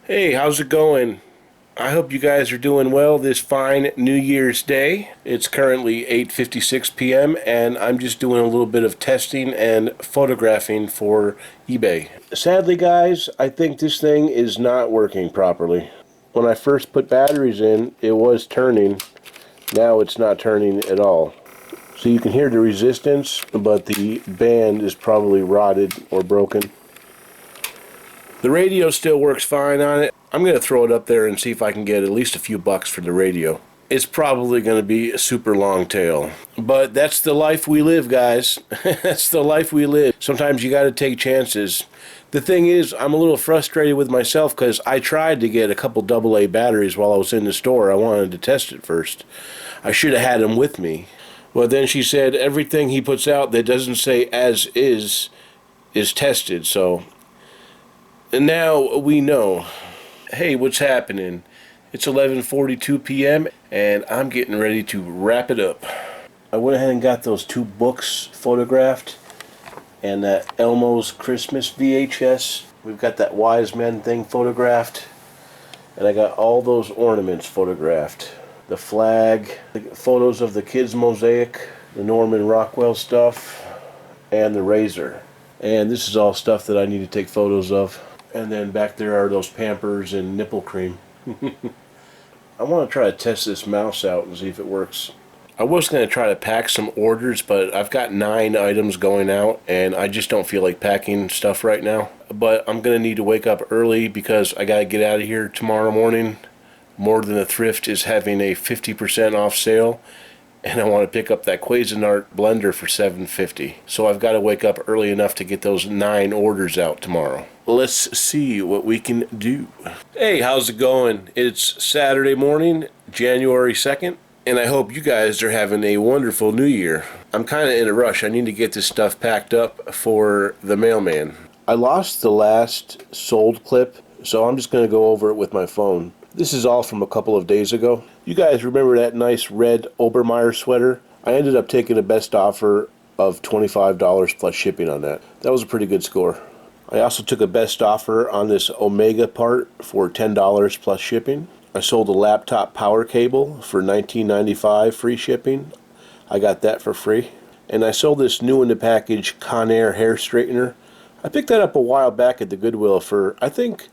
Hey, how's it going? I hope you guys are doing well this fine New Year's Day. It's currently 8:56 p.m. and I'm just doing a little bit of testing and photographing for eBay. Sadly, guys, I think this thing is not working properly. When I first put batteries in, it was turning. Now it's not turning at all. So you can hear the resistance, but the band is probably rotted or broken. The radio still works fine on it. I'm going to throw it up there and see if I can get at least a few bucks for the radio. It's probably going to be a super long tail. But that's the life we live, guys. That's the life we live. Sometimes you got to take chances. The thing is, I'm a little frustrated with myself because I tried to get a couple AA batteries while I was in the store. I wanted to test it first. I should have had them with me. Well, then she said everything he puts out that doesn't say as is tested. So, and now we know. Hey, what's happening? It's 11:42 p.m. and I'm getting ready to wrap it up. I went ahead and got those two books photographed and that Elmo's Christmas VHS. We've got that Wise Men thing photographed, and I got all those ornaments photographed. The flag, the photos of the kids' mosaic, the Norman Rockwell stuff, and the razor. And this is all stuff that I need to take photos of. And then back there are those Pampers and nipple cream. I want to try to test this mouse out and see if it works. I was going to try to pack some orders, but I've got 9 items going out and I just don't feel like packing stuff right now. But I'm going to need to wake up early because I got to get out of here tomorrow morning. More Than a Thrift is having a 50% off sale, and I want to pick up that Cuisinart blender for $7.50. So I've got to wake up early enough to get those 9 orders out tomorrow. Let's see what we can do. Hey, how's it going? It's Saturday morning, January 2nd, and I hope you guys are having a wonderful new year. I'm kind of in a rush. I need to get this stuff packed up for the mailman. I lost the last sold clip, so I'm just going to go over it with my phone. This is all from a couple of days ago. You guys remember that nice red Obermeyer sweater? I ended up taking a best offer of $25 plus shipping on that. That was a pretty good score. I also took a best offer on this Omega part for $10 plus shipping. I sold a laptop power cable for $19.95 free shipping. I got that for free. And I sold this new in the package Conair hair straightener. I picked that up a while back at the Goodwill for, I think,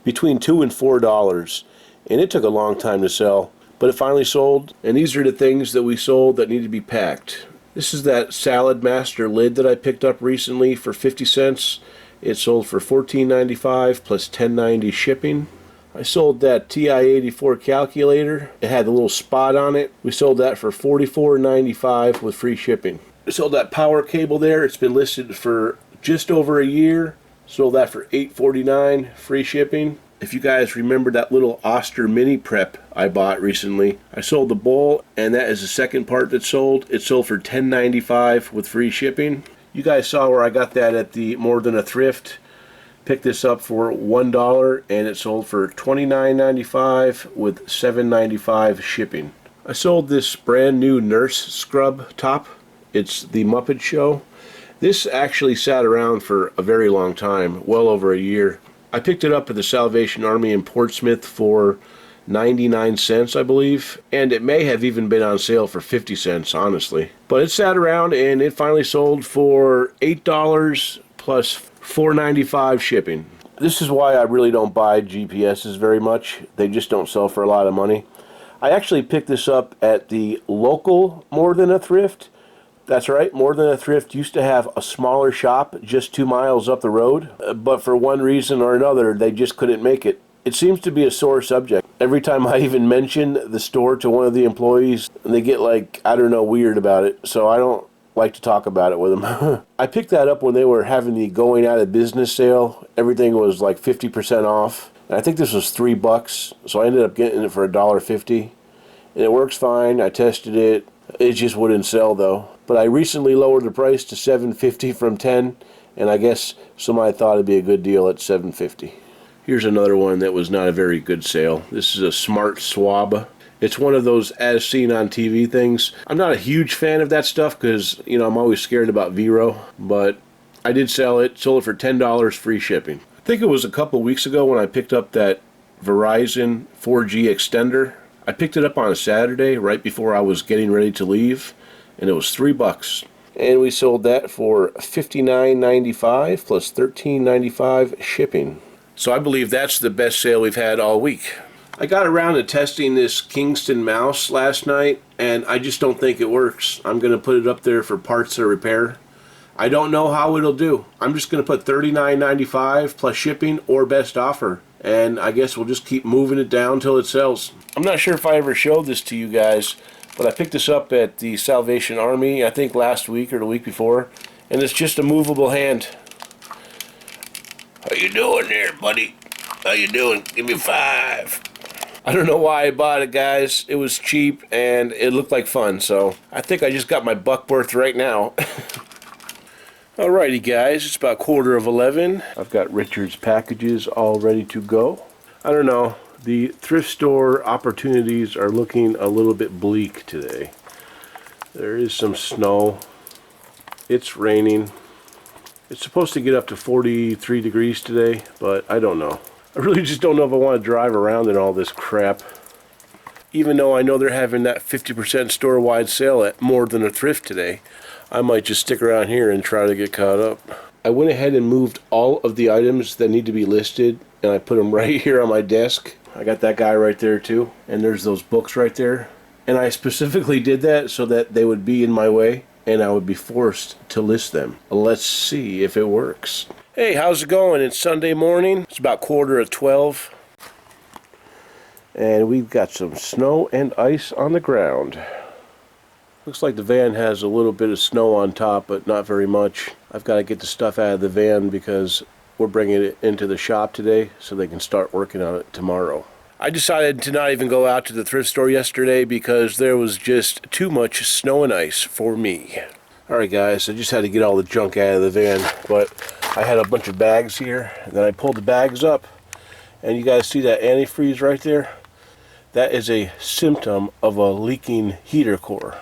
between $2 and $4. And it took a long time to sell, but it finally sold. And these are the things that we sold that need to be packed. This is that Salad Master lid that I picked up recently for 50 cents. It sold for $14.95 plus $10.90 shipping. I sold that TI-84 calculator. It had a little spot on it. We sold that for $44.95 with free shipping. I sold that power cable there. It's been listed for just over a year. Sold that for $8.49 free shipping. If you guys remember that little Oster mini prep I bought recently, I sold the bowl, and that is the second part that sold. It sold for $10.95 with free shipping. You guys saw where I got that at the More Than a Thrift. Picked this up for $1, and it sold for $29.95 with $7.95 shipping. I sold this brand new nurse scrub top. It's the Muppet Show. This actually sat around for a very long time, well over a year. I picked it up at the Salvation Army in Portsmouth for 99 cents, I believe, and it may have even been on sale for 50 cents, honestly. But it sat around and it finally sold for $8 plus $4.95 shipping. This is why I really don't buy GPSs very much. They just don't sell for a lot of money. I actually picked this up at the local More Than a Thrift. That's right, More Than a Thrift used to have a smaller shop just 2 miles up the road, but for one reason or another, they just couldn't make it. It seems to be a sore subject. Every time I even mention the store to one of the employees, they get like, I don't know, weird about it, so I don't like to talk about it with them. I picked that up when they were having the going out of business sale. Everything was like 50% off. And I think this was $3, so I ended up getting it for $1.50. And it works fine. I tested it. It just wouldn't sell though. But I recently lowered the price to $7.50 from $10, and I guess somebody thought it'd be a good deal at $7.50. Here's another one that was not a very good sale. This is a Smart Swab. It's one of those as seen on TV things. I'm not a huge fan of that stuff because, you know, I'm always scared about Vero, but I did sell it. Sold it for $10 free shipping. I think it was a couple weeks ago when I picked up that Verizon 4G extender. I picked it up on a Saturday right before I was getting ready to leave, and it was $3. And we sold that for $59.95 plus $13.95 shipping. So I believe that's the best sale we've had all week. I got around to testing this Kingston mouse last night, and I just don't think it works. I'm going to put it up there for parts or repair. I don't know how it'll do. I'm just going to put $39.95 plus shipping or best offer. And I guess we'll just keep moving it down until it sells. I'm not sure if I ever showed this to you guys, but I picked this up at the Salvation Army, I think last week or the week before. And it's just a movable hand. How you doing there, buddy? How you doing? Give me 5. I don't know why I bought it, guys. It was cheap and it looked like fun, so I think I just got my buck worth right now. Alrighty guys, it's about 11:15. I've got Richard's packages all ready to go. I don't know, the thrift store opportunities are looking a little bit bleak today. There is some snow. It's raining. It's supposed to get up to 43 degrees today, but I don't know. I really just don't know if I want to drive around in all this crap. Even though I know they're having that 50% store-wide sale at More Than a Thrift today, I might just stick around here and try to get caught up. I went ahead and moved all of the items that need to be listed, and I put them right here on my desk. I got that guy right there too, and there's those books right there. And I specifically did that so that they would be in my way, and I would be forced to list them. Let's see if it works. Hey, how's it going? It's Sunday morning. It's about 11:15. And we've got some snow and ice on the ground. Looks like the van has a little bit of snow on top, but not very much. I've got to get the stuff out of the van because we're bringing it into the shop today so they can start working on it tomorrow. I decided to not even go out to the thrift store yesterday because there was just too much snow and ice for me. Alright guys, I just had to get all the junk out of the van, but I had a bunch of bags here, and then I pulled the bags up, and you guys see that antifreeze right there? That is a symptom of a leaking heater core.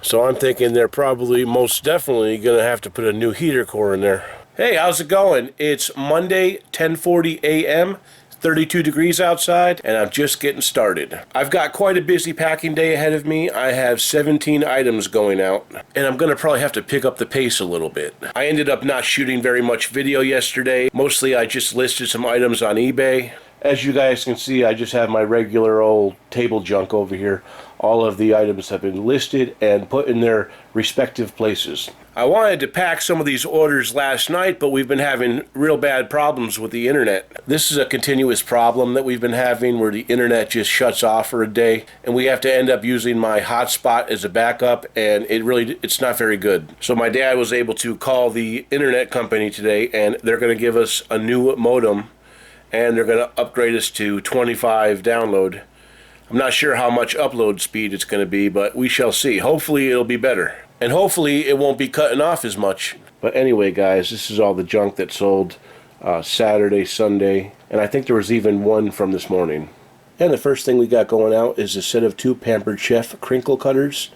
So I'm thinking they're probably most definitely going to have to put a new heater core in there. Hey, how's it going? It's Monday, 10:40 a.m., 32 degrees outside, and I'm just getting started. I've got quite a busy packing day ahead of me. I have 17 items going out, and I'm going to probably have to pick up the pace a little bit. I ended up not shooting very much video yesterday. Mostly I just listed some items on eBay. As you guys can see, I just have my regular old table junk over here. All of the items have been listed and put in their respective places. I wanted to pack some of these orders last night, but we've been having real bad problems with the internet. This is a continuous problem that we've been having where the internet just shuts off for a day, and we have to end up using my hotspot as a backup, and it's not very good. So my dad was able to call the internet company today, and they're going to give us a new modem, and they're going to upgrade us to 25 download. I'm not sure how much upload speed it's going to be, but we shall see. Hopefully it'll be better. And hopefully it won't be cutting off as much. But anyway, guys, this is all the junk that sold Saturday, Sunday, and I think there was even one from this morning. And the first thing we got going out is a set of 2 Pampered Chef crinkle cutters.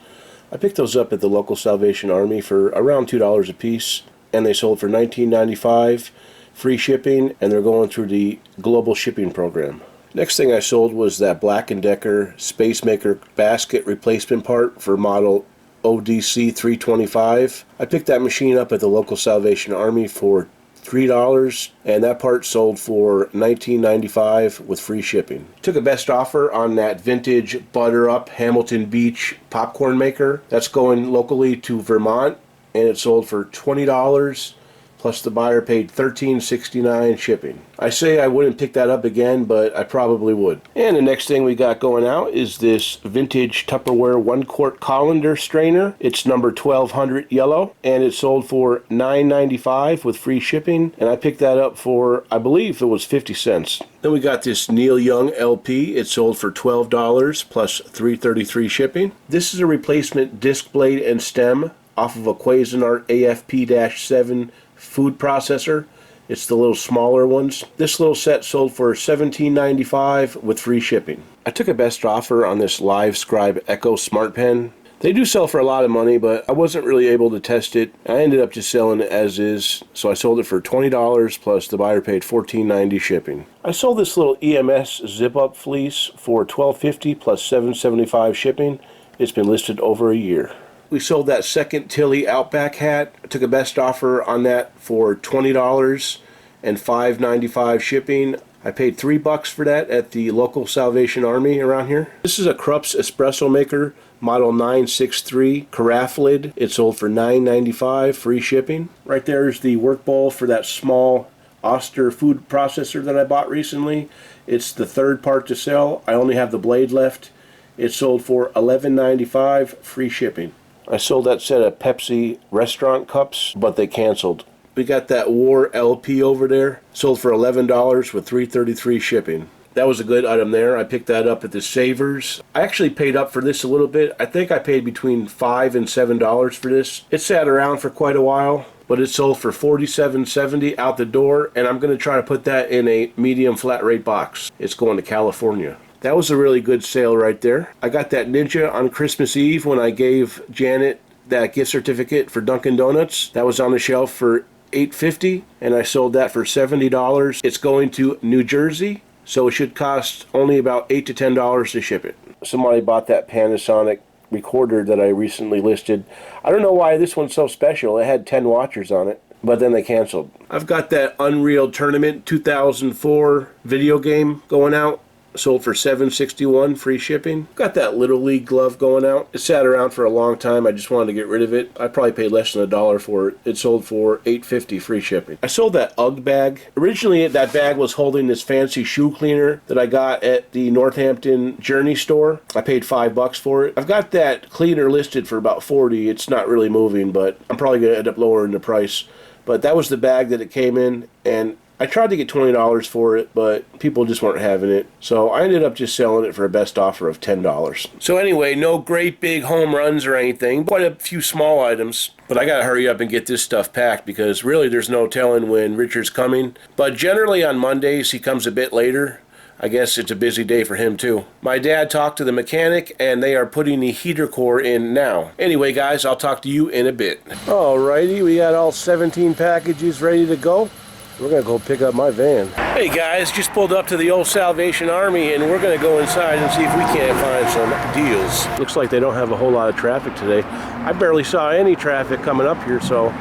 I picked those up at the local Salvation Army for around $2 a piece, and they sold for $19.95. Free shipping, and they're going through the global shipping program. Next thing I sold was that Black & Decker Space Maker basket replacement part for model ODC 325. I picked that machine up at the local Salvation Army for $3, and that part sold for $19.95 with free shipping. Took a best offer on that vintage Butter Up Hamilton Beach popcorn maker. That's going locally to Vermont, and it sold for $20. Plus the buyer paid $13.69 shipping. I say I wouldn't pick that up again, but I probably would. And the next thing we got going out is this vintage Tupperware 1-quart colander strainer. It's number 1200 yellow, and it sold for $9.95 with free shipping, and I picked that up for, I believe it was 50 cents. Then we got this Neil Young LP. It sold for $12 plus $3.33 shipping. This is a replacement disc blade and stem off of a Cuisinart AFP-7 food processor. It's the little smaller ones. This little set sold for $17.95 with free shipping. I took a best offer on this Live Scribe Echo Smart Pen. They do sell for a lot of money, but I wasn't really able to test it. I ended up just selling it as is, so I sold it for $20 plus the buyer paid $14.90 shipping. I sold this little EMS zip-up fleece for $12.50 plus $7.75 shipping. It's been listed over a year. We sold that second Tilly Outback hat. I took a best offer on that for $20 and $5.95 shipping. I paid $3 for that at the local Salvation Army around here. This is a Krups espresso maker, model 963 carafe lid. It sold for $9.95, free shipping. Right there is the work bowl for that small Oster food processor that I bought recently. It's the third part to sell. I only have the blade left. It sold for $11.95, free shipping. I sold that set of Pepsi restaurant cups, but they canceled. We got that War LP over there, sold for $11 with $3.33 shipping. That was a good item there. I picked that up at the Savers. I actually paid up for this a little bit. I think I paid between $5 and $7 for this. It sat around for quite a while, but it sold for $47.70 out the door, and I'm going to try to put that in a medium flat rate box. It's going to California. That was a really good sale right there. I got that Ninja on Christmas Eve when I gave Janet that gift certificate for Dunkin' Donuts. That was on the shelf for $8.50, and I sold that for $70. It's going to New Jersey, so it should cost only about $8 to $10 to ship it. Somebody bought that Panasonic recorder that I recently listed. I don't know why this one's so special. It had 10 watchers on it, but then they canceled. I've got that Unreal Tournament 2004 video game going out. Sold for $7.61, free shipping. Got that Little League glove going out. It sat around for a long time. I just wanted to get rid of it. I probably paid less than $1 for it. It sold for $8.50, free shipping. I sold that UGG bag. Originally, that bag was holding this fancy shoe cleaner that I got at the Northampton Journey store. I paid $5 for it. I've got that cleaner listed for about $40. It's not really moving, but I'm probably going to end up lowering the price. But that was the bag that it came in, and I tried to get $20 for it, but people just weren't having it. So I ended up just selling it for a best offer of $10. So anyway, no great big home runs or anything. Quite a few small items. But I got to hurry up and get this stuff packed because really there's no telling when Richard's coming. But generally on Mondays he comes a bit later. I guess it's a busy day for him too. My dad talked to the mechanic and they are putting the heater core in now. Anyway guys, I'll talk to you in a bit. Alrighty, we got all 17 packages ready to go. We're going to go pick up my van. Hey guys, just pulled up to the old Salvation Army and we're going to go inside and see if we can't find some deals. Looks like they don't have a whole lot of traffic today. I barely saw any traffic coming up here, so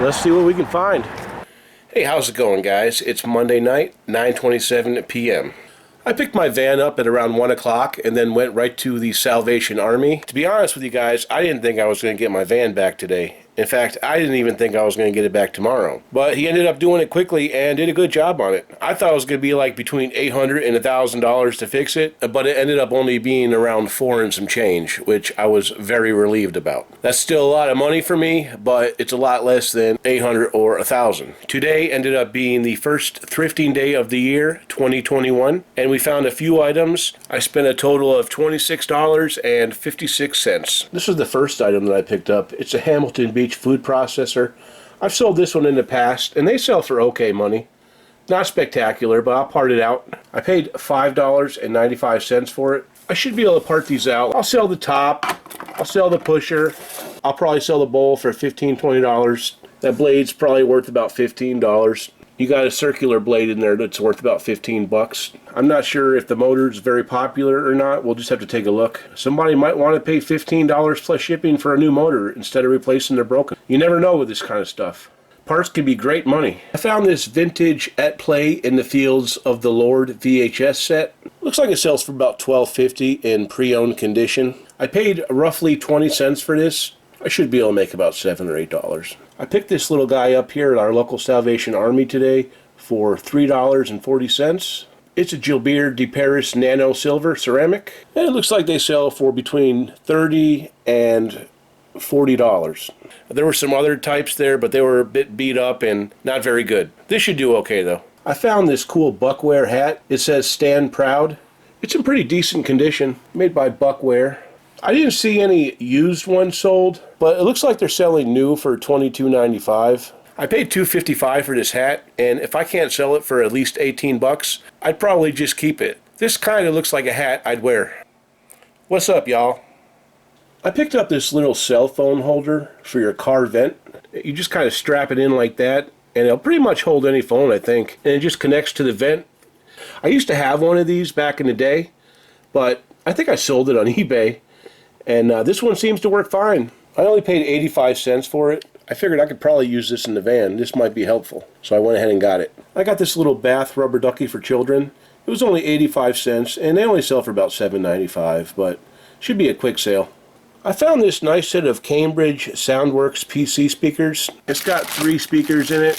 let's see what we can find. Hey, how's it going guys? It's Monday night, 9:27 p.m. I picked my van up at around 1 o'clock and then went right to the Salvation Army. To be honest with you guys, I didn't think I was going to get my van back today. In fact, I didn't even think I was going to get it back tomorrow. But he ended up doing it quickly and did a good job on it. I thought it was going to be like between $800 and $1,000 to fix it, but it ended up only being around $4 and some change, which I was very relieved about. That's still a lot of money for me, but it's a lot less than $800 or $1,000. Today ended up being the first thrifting day of the year, 2021, and we found a few items. I spent a total of $26.56. This was the first item that I picked up. It's a Hamilton Beach food processor. I've sold this one in the past and they sell for okay money. Not spectacular, but I'll part it out. I paid $5.95 for it. I should be able to part these out. I'll sell the top, I'll sell the pusher, I'll probably sell the bowl for $15, $20. That blade's probably worth about $15. You got a circular blade in there that's worth about $15. I'm not sure if the motor's very popular or not. We'll just have to take a look. Somebody might want to pay $15 plus shipping for a new motor instead of replacing their broken. You never know with this kind of stuff. Parts can be great money. I found this vintage At Play in the Fields of the Lord VHS set. Looks like it sells for about $12.50 in pre-owned condition. I paid roughly 20 cents for this. I should be able to make about $7 or $8. I picked this little guy up here at our local Salvation Army today for $3.40. It's a Gilbert de Paris Nano Silver ceramic, and it looks like they sell for between $30 and $40. There were some other types there, but they were a bit beat up and not very good. This should do okay though. I found this cool Buckware hat. It says Stand Proud. It's in pretty decent condition, made by Buckware. I didn't see any used ones sold, but it looks like they're selling new for $22.95. I paid $2.55 for this hat, and if I can't sell it for at least $18, I'd probably just keep it. This kind of looks like a hat I'd wear. What's up, y'all? I picked up this little cell phone holder for your car vent. You just kind of strap it in like that, and it'll pretty much hold any phone, I think. And it just connects to the vent. I used to have one of these back in the day, but I think I sold it on eBay. And this one seems to work fine. I only paid 85 cents for it. I figured I could probably use this in the van. This might be helpful. So I went ahead and got it. I got this little bath rubber ducky for children. It was only 85 cents, and they only sell for about $7.95, but should be a quick sale. I found this nice set of Cambridge Soundworks PC speakers. It's got 3 speakers in it.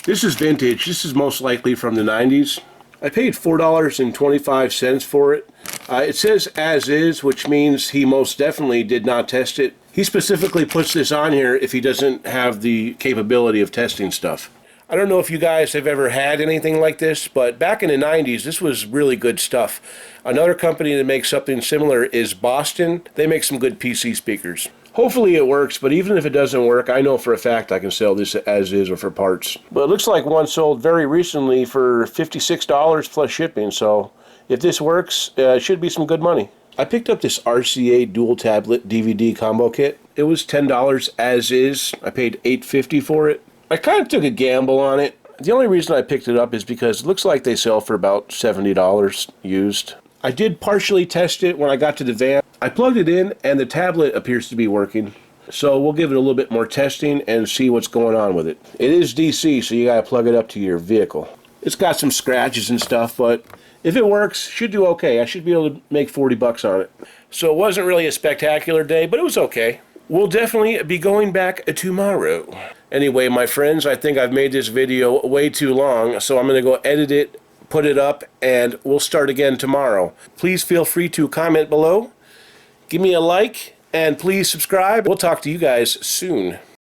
This is vintage. This is most likely from the 90s. I paid $4.25 for it. It says as is, which means he most definitely did not test it. He specifically puts this on here if he doesn't have the capability of testing stuff. I don't know if you guys have ever had anything like this, but back in the 90s, this was really good stuff. Another company that makes something similar is Boston. They make some good PC speakers. Hopefully it works, but even if it doesn't work, I know for a fact I can sell this as is or for parts. But it looks like one sold very recently for $56 plus shipping, so if this works, it should be some good money. I picked up this RCA dual tablet DVD combo kit. It was $10 as is. I paid $8.50 for it. I kind of took a gamble on it. The only reason I picked it up is because it looks like they sell for about $70 used. I did partially test it when I got to the van. I plugged it in and the tablet appears to be working. So we'll give it a little bit more testing and see what's going on with it. It is DC, so you gotta plug it up to your vehicle. It's got some scratches and stuff, but if it works, should do okay. I should be able to make 40 bucks on it. So it wasn't really a spectacular day, but it was okay. We'll definitely be going back tomorrow. Anyway, my friends, I think I've made this video way too long, so I'm going to go edit it, put it up, and we'll start again tomorrow. Please feel free to comment below, give me a like, and please subscribe. We'll talk to you guys soon.